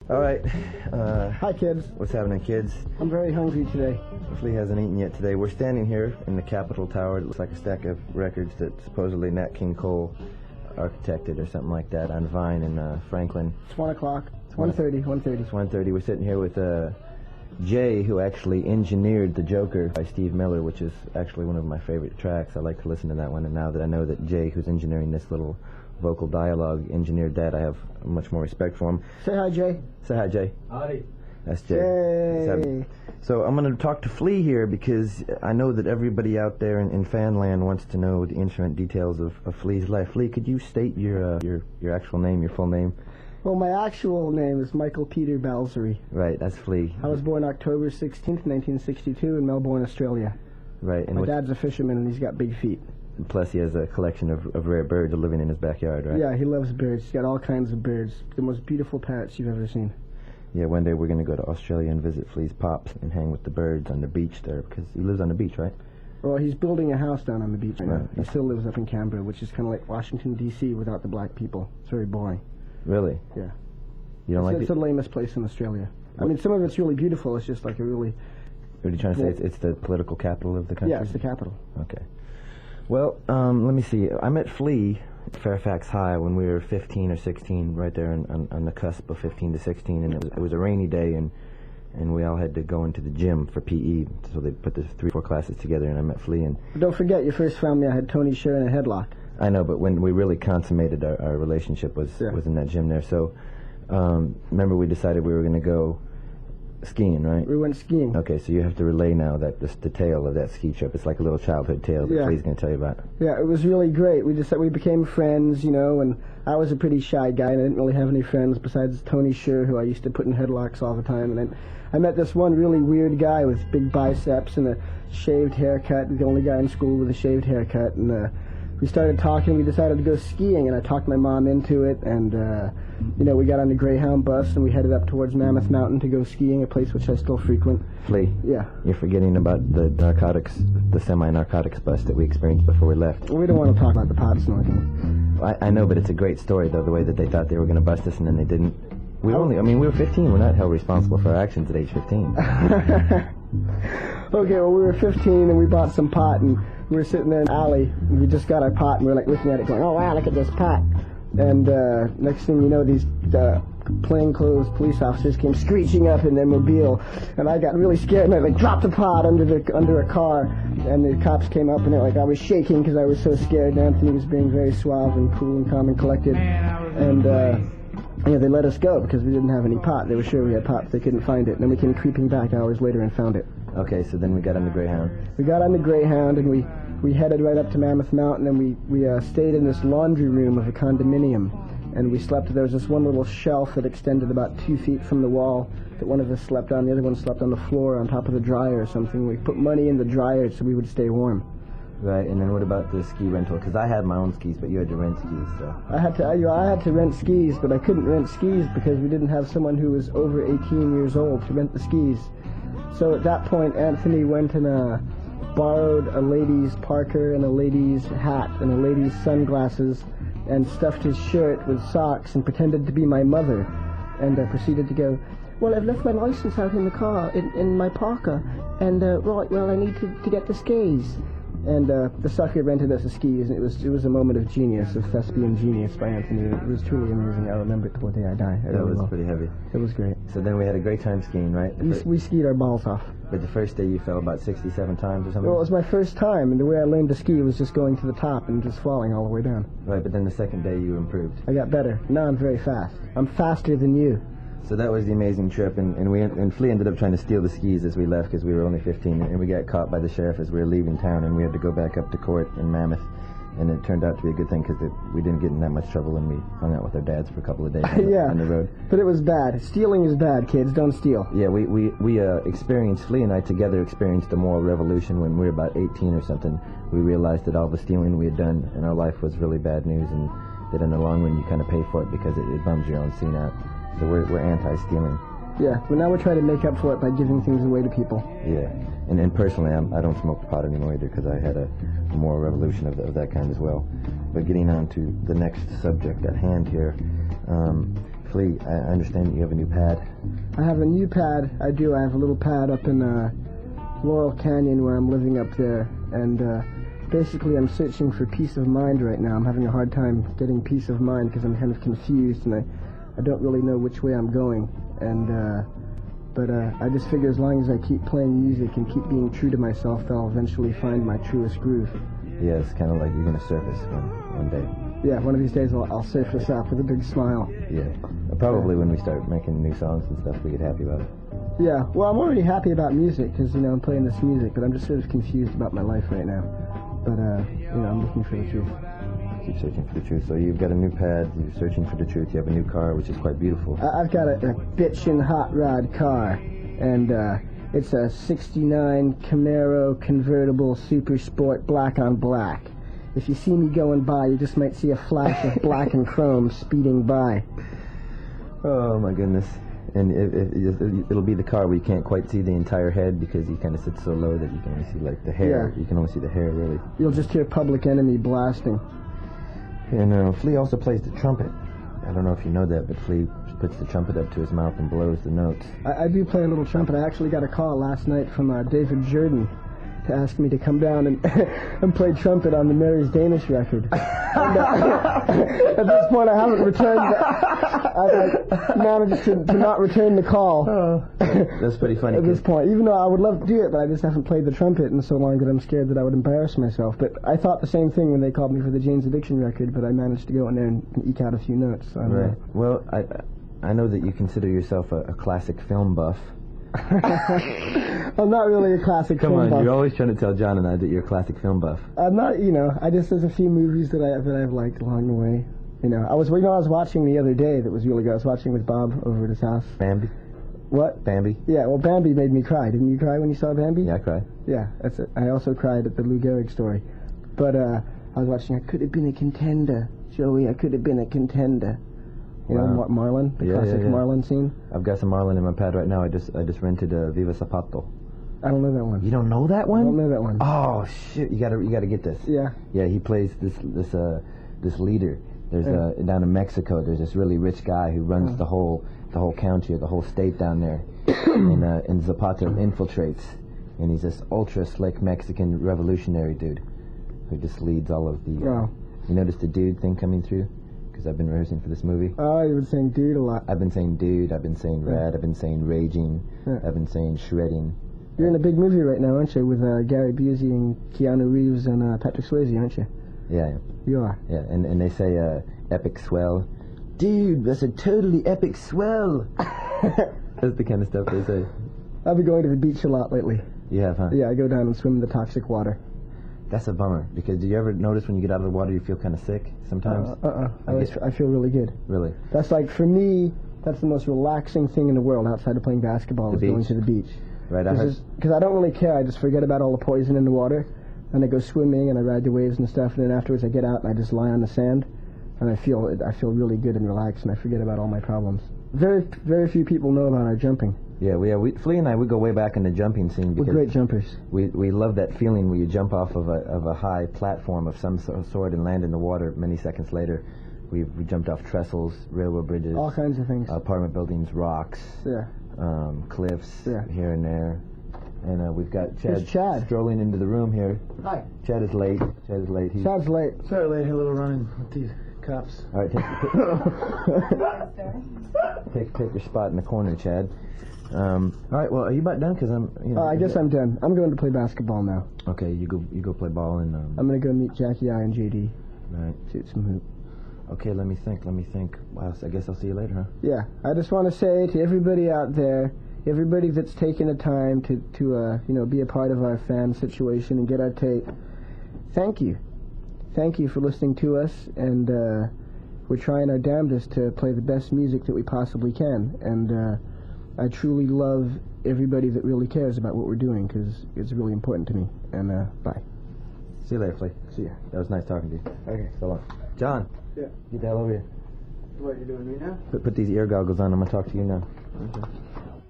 All right. Hi, kids. What's happening, kids? I'm very hungry today. Flea hasn't eaten yet today. We're standing here in the Capitol Tower. It looks like a stack of records that supposedly Nat King Cole architected or something like that on Vine in Franklin. It's 1 o'clock. It's 1:30. 1:30. It's 1:30. We're sitting here with Jay, who actually engineered The Joker by Steve Miller, which is actually one of my favorite tracks. I like to listen to that one, and now that I know that Jay, who's engineering this little vocal dialogue, engineered that, I have much more respect for him. Say hi, Jay. Say hi, Jay. Howdy. That's Jay. Hey. So I'm going to talk to Flea here because I know that everybody out there in fanland wants to know the intimate details of Flea's life. Flea, could you state your actual name, your full name? Well, my actual name is Michael Peter Balzery. Right, that's Flea. I was born October 16th, 1962 in Melbourne, Australia. Right. And my dad's a fisherman and he's got big feet. Plus he has a collection of rare birds living in his backyard, right? Yeah, he loves birds. He's got all kinds of birds. The most beautiful parrots you've ever seen. Yeah, one day we're going to go to Australia and visit Flea's pops and hang with the birds on the beach there, because he lives on the beach, right? Well, he's building a house down on the beach right now. Right. He still lives up in Canberra, which is kind of like Washington, D.C. without the black people. It's very boring. Really? Yeah. You don't like It's the lamest place in Australia. I mean, some of it's really beautiful. It's just like a really... What are you trying to say? It's the political capital of the country? Yeah, it's the capital. Okay. Well, let me see. I met Flea at Fairfax High when we were 15 or 16, right there on the cusp of 15 to 16, and it was a rainy day, and we all had to go into the gym for PE, so they put the 3-4 classes together, and I met Flea. And Don't forget, you first found me, I had Tony Sher in a headlock. I know, but when we really consummated our relationship was in that gym there. So, remember we decided we were going to go skiing, right? We went skiing. Okay, so you have to relay now the tale of that ski trip. It's like a little childhood tale that Flea's going to tell you about. Yeah, it was really great. We became friends, you know, and I was a pretty shy guy, and I didn't really have any friends besides Tony Sher, who I used to put in headlocks all the time. And then I met this one really weird guy with big biceps and a shaved haircut, the only guy in school with a shaved haircut, and we started talking. We decided to go skiing, and I talked my mom into it, and you know, we got on the Greyhound bus and we headed up towards Mammoth Mountain to go skiing, a place which I still frequent. Flea, yeah, you're forgetting about the semi-narcotics bust that we experienced before we left. We don't want to talk about the pot snorting. I know, but it's a great story, though, the way that they thought they were going to bust us and then they didn't. We were 15. We're not held responsible for our actions at age 15. Okay, well, we were 15 and we bought some pot, and we were sitting there in the alley. We just got our pot and we were like looking at it going, oh wow, look at this pot. And next thing you know, these plainclothes police officers came screeching up in their mobile, and I got really scared, and I like dropped the pot under a car, and the cops came up, and I was shaking because I was so scared, and Anthony was being very suave and cool and calm and collected, and they let us go because we didn't have any pot. They were sure we had pot, but they couldn't find it, and then we came creeping back hours later and found it. Okay, so then we got on the Greyhound. We got on the Greyhound, and we headed right up to Mammoth Mountain, and we stayed in this laundry room of a condominium, and we slept. There was this one little shelf that extended about 2 feet from the wall that one of us slept on. The other one slept on the floor on top of the dryer or something. We put money in the dryer so we would stay warm. Right, and then what about the ski rental? Because I had my own skis, but you had to rent skis, so... I had to rent skis, but I couldn't rent skis because we didn't have someone who was over 18 years old to rent the skis. So at that point, Anthony went and borrowed a lady's parka and a lady's hat and a lady's sunglasses and stuffed his shirt with socks and pretended to be my mother, and proceeded to go, well, I've left my license out in the car, in my parka, and right, well, I need to get the skis. And the sucker rented us the skis, and it was a moment of genius, of thespian genius by Anthony. It was truly amazing. I remember it till the day I die. That was pretty heavy. It was great. So then we had a great time skiing, right? We skied our balls off. But the first day you fell about 67 times or something? Well, it was my first time, and the way I learned to ski was just going to the top and just falling all the way down. Right, but then the second day you improved. I got better. Now I'm very fast. I'm faster than you. So that was the amazing trip, and Flea ended up trying to steal the skis as we left because we were only 15, and we got caught by the sheriff as we were leaving town, and we had to go back up to court in Mammoth, and it turned out to be a good thing because we didn't get in that much trouble, and we hung out with our dads for a couple of days on the road. But it was bad. Stealing is bad, kids. Don't steal. Yeah, we experienced, Flea and I together experienced a moral revolution when we were about 18 or something. We realized that all the stealing we had done in our life was really bad news, and that in the long run you kind of pay for it because it bums your own scene out. So we're anti-stealing. Yeah, but now we're trying to make up for it by giving things away to people. Yeah, and personally, I don't smoke pot anymore either because I had a moral revolution of that kind as well. But getting on to the next subject at hand here, Flea, I understand that you have a new pad. I have a new pad. I do. I have a little pad up in Laurel Canyon where I'm living up there. And basically I'm searching for peace of mind right now. I'm having a hard time getting peace of mind because I'm kind of confused and I don't really know which way I'm going. And but I just figure as long as I keep playing music and keep being true to myself, I'll eventually find my truest groove. Yeah, it's kind of like you're going to surface one day. Yeah, one of these days I'll surface up with a big smile. Yeah, probably when we start making new songs and stuff, we get happy about it. Yeah, well, I'm already happy about music because, you know, I'm playing this music, but I'm just sort of confused about my life right now. But, you know, I'm looking for the truth. Keep searching for the truth. So you've got a new pad, you're searching for the truth, you have a new car, which is quite beautiful. I've got a bitchin' hot rod car, and it's a 69 Camaro convertible super sport black on black. If you see me going by, you just might see a flash of black and chrome speeding by. Oh my goodness. And it'll be the car where you can't quite see the entire head because you kind of sit so low that you can only see like the hair. Yeah. You can only see the hair, really. You'll just hear Public Enemy blasting. And Flea also plays the trumpet. I don't know if you know that, but Flea puts the trumpet up to his mouth and blows the notes. I do play a little trumpet. I actually got a call last night from David Jordan to ask me to come down and and play trumpet on the Mary's Danish record. And, at this point, I haven't returned. I've managed to not return the call. Oh, that's pretty funny. At this point, even though I would love to do it, but I just haven't played the trumpet in so long that I'm scared that I would embarrass myself. But I thought the same thing when they called me for the Jane's Addiction record, but I managed to go in there and eke out a few notes. So right. Well, I know that you consider yourself a classic film buff. I'm not really a classic film buff. Come on, you're always trying to tell John and I that you're a classic film buff. I'm not, you know, there's a few movies that I've liked along the way. You know, I was watching the other day that was really good. I was watching with Bob over at his house. Bambi? What? Bambi? Yeah, well, Bambi made me cry. Didn't you cry when you saw Bambi? Yeah, I cried. Yeah, that's it. I also cried at the Lou Gehrig story. But I was watching I Could Have Been a Contender, Joey, I Could Have Been a Contender. You know, Marlon, the classic Marlon scene. I've got some Marlon in my pad right now. I just rented Viva Zapato. I don't know that one. You don't know that one? I don't know that one. Oh shit! You gotta get this. Yeah. Yeah, he plays this leader. There's down in Mexico. There's this really rich guy who runs the whole county or the whole state down there, and Zapata infiltrates, and he's this ultra slick Mexican revolutionary dude who just leads all of the. Wow. You notice the dude thing coming through? Because I've been rehearsing for this movie. Oh, you've been saying dude a lot. I've been saying dude, I've been saying rad, I've been saying raging, I've been saying shredding. You're in a big movie right now, aren't you, with Gary Busey and Keanu Reeves and Patrick Swayze, aren't you? Yeah, I am. You are. Yeah, and they say epic swell. Dude, that's a totally epic swell. That's the kind of stuff they say. I've been going to the beach a lot lately. You have, huh? Yeah, I go down and swim in the toxic water. That's a bummer, because do you ever notice when you get out of the water you feel kind of sick sometimes? I feel really good. Really? That's like, for me, that's the most relaxing thing in the world outside of playing basketball is going to the beach. Right, because I don't really care. I just forget about all the poison in the water, and I go swimming and I ride the waves and stuff, and then afterwards I get out and I just lie on the sand, and I feel really good and relaxed, and I forget about all my problems. Very few people know about our jumping. Yeah, Flea and I, we go way back in the jumping scene because we're great jumpers. We love that feeling where you jump off of a high platform of some sort and land in the water. Many seconds later, we jumped off trestles, railroad bridges, all kinds of things, apartment buildings, rocks, cliffs here and there, and we've got Chad strolling into the room here. Hi. Chad is late. Chad's late. Sorry, late. Had a little running with these cops. All right, take your spot in the corner, Chad. All right. Well, are you about done? Because I guess I'm done. I'm going to play basketball now. Okay, you go play ball and. I'm going to go meet Jackie I and JD. Right. Shoot some hoop. Okay, let me think. Well, I guess I'll see you later, huh? Yeah. I just want to say to everybody out there, everybody that's taken the time to be a part of our fan situation and get our tape, thank you. Thank you for listening to us, and we're trying our damnedest to play the best music that we possibly can, and I truly love everybody that really cares about what we're doing, because it's really important to me, and bye. See you later, Flea. See ya. That was nice talking to you. Okay. So long. John. Yeah. Get the hell over here. What, you doing me now? Put these ear goggles on. I'm going to talk to you now. Okay.